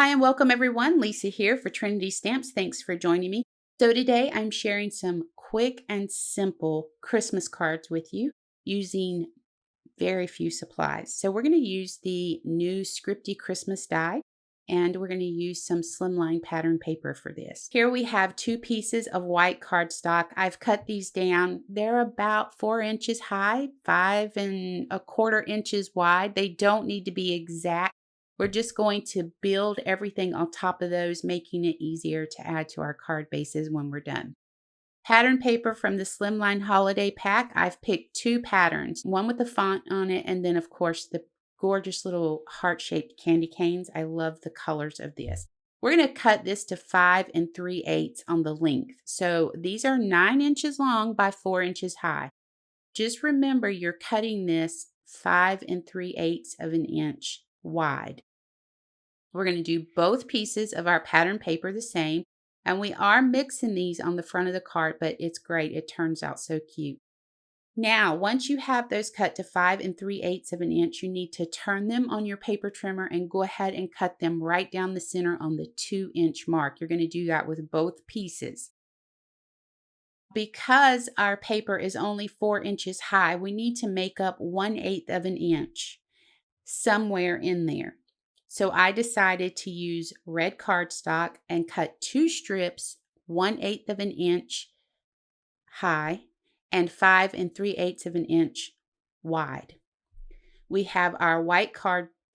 Hi and welcome everyone. Lisa here for Trinity Stamps. Thanks for joining me. So today I'm sharing some quick and simple Christmas cards with you using very few supplies. So we're going to use the new Scripty Christmas die and we're going to use some Slimline pattern paper for this. Here we have 2 pieces of white cardstock. I've cut these down. They're about 4 inches high, 5¼ inches wide. They don't need to be exact. We're just going to build everything on top of those, making it easier to add to our card bases when we're done. Pattern paper from the Slimline Holiday Pack. I've picked 2 patterns, one with the font on it, and then of course the gorgeous little heart-shaped candy canes. I love the colors of this. We're going to cut this to 5 3/8 on the length. So these are 9 inches long by 4 inches high. Just remember you're cutting this 5 3/8 of an inch wide. We're going to do both pieces of our pattern paper the same, and we are mixing these on the front of the card, but it's great. It turns out so cute. Now, once you have those cut to 5 3/8 of an inch, you need to turn them on your paper trimmer and go ahead and cut them right down the center on the 2-inch mark. You're going to do that with both pieces. Because our paper is only 4 inches high, we need to make up 1/8 of an inch somewhere in there. So I decided to use red cardstock and cut 2 strips 1/8 of an inch high and 5 3/8 of an inch wide. We have our white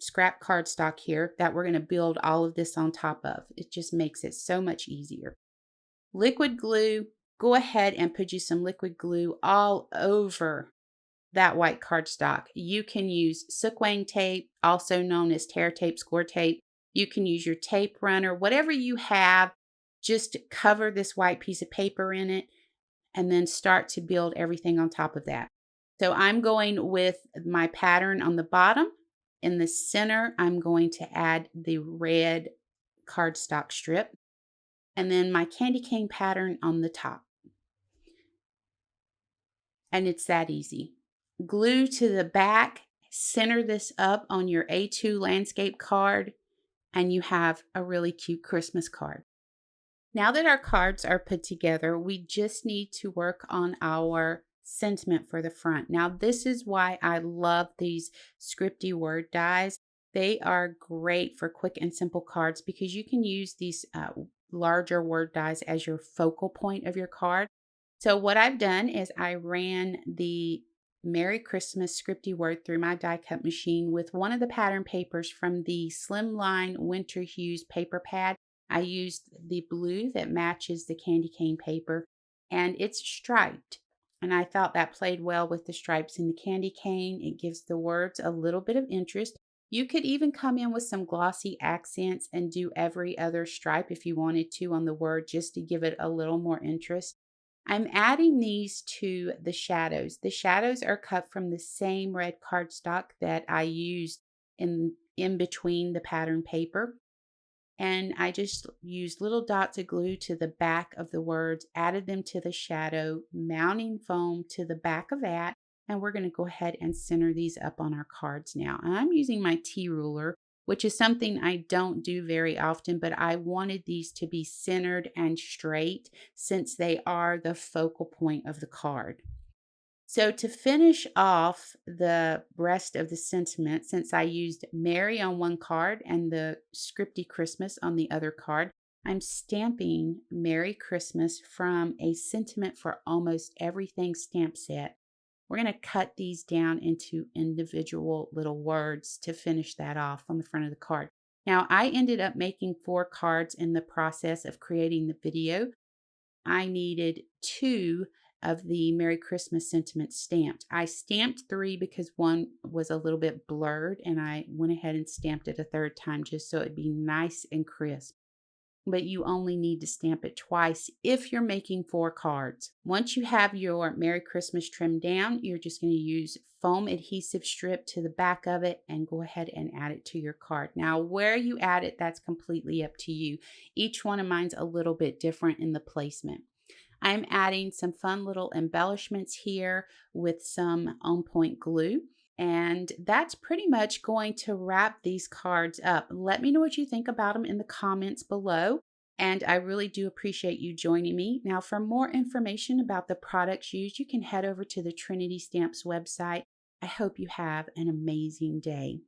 scrap cardstock here that we're going to build all of this on top of. It just makes it so much easier. Liquid glue, go ahead and put you some liquid glue all over that white cardstock. You can use Sukwane tape, also known as tear tape, score tape. You can use your tape runner, whatever you have, just cover this white piece of paper in it and then start to build everything on top of that. So I'm going with my pattern on the bottom. In the center, I'm going to add the red cardstock strip and then my candy cane pattern on the top. And it's that easy. Glue to the back, center this up on your A2 landscape card, and you have a really cute Christmas card. Now that our cards are put together, we just need to work on our sentiment for the front. Now, this is why I love these Scripty word dies. They are great for quick and simple cards because you can use these larger word dies as your focal point of your card. So what I've done is I ran the Merry Christmas Scripty word through my die cut machine with one of the pattern papers from the Slimline Winter Hues paper pad. I used the blue that matches the candy cane paper and it's striped. And I thought that played well with the stripes in the candy cane. It gives the words a little bit of interest. You could even come in with some glossy accents and do every other stripe if you wanted to on the word just to give it a little more interest. I'm adding these to the shadows. The shadows are cut from the same red cardstock that I used in between the pattern paper. And I just used little dots of glue to the back of the words, added them to the shadow, mounting foam to the back of that. And we're going to go ahead and center these up on our cards now. And I'm using my T-ruler, which is something I don't do very often, but I wanted these to be centered and straight since they are the focal point of the card. So to finish off the rest of the sentiment, since I used Merry on one card and the Scripty Christmas on the other card, I'm stamping Merry Christmas from a Sentiment for Almost Everything stamp set. We're going to cut these down into individual little words to finish that off on the front of the card. Now, I ended up making 4 cards in the process of creating the video. I needed 2 of the Merry Christmas sentiment stamped. I stamped 3 because one was a little bit blurred and I went ahead and stamped it a 3rd time just so it'd be nice and crisp. But you only need to stamp it twice if you're making 4 cards. Once you have your Merry Christmas trimmed down, you're just going to use foam adhesive strip to the back of it and go ahead and add it to your card. Now, where you add it, that's completely up to you. Each one of mine's a little bit different in the placement. I'm adding some fun little embellishments here with some on point glue. And that's pretty much going to wrap these cards up. Let me know what you think about them in the comments below. And I really do appreciate you joining me. Now, for more information about the products used, you can head over to the Trinity Stamps website. I hope you have an amazing day.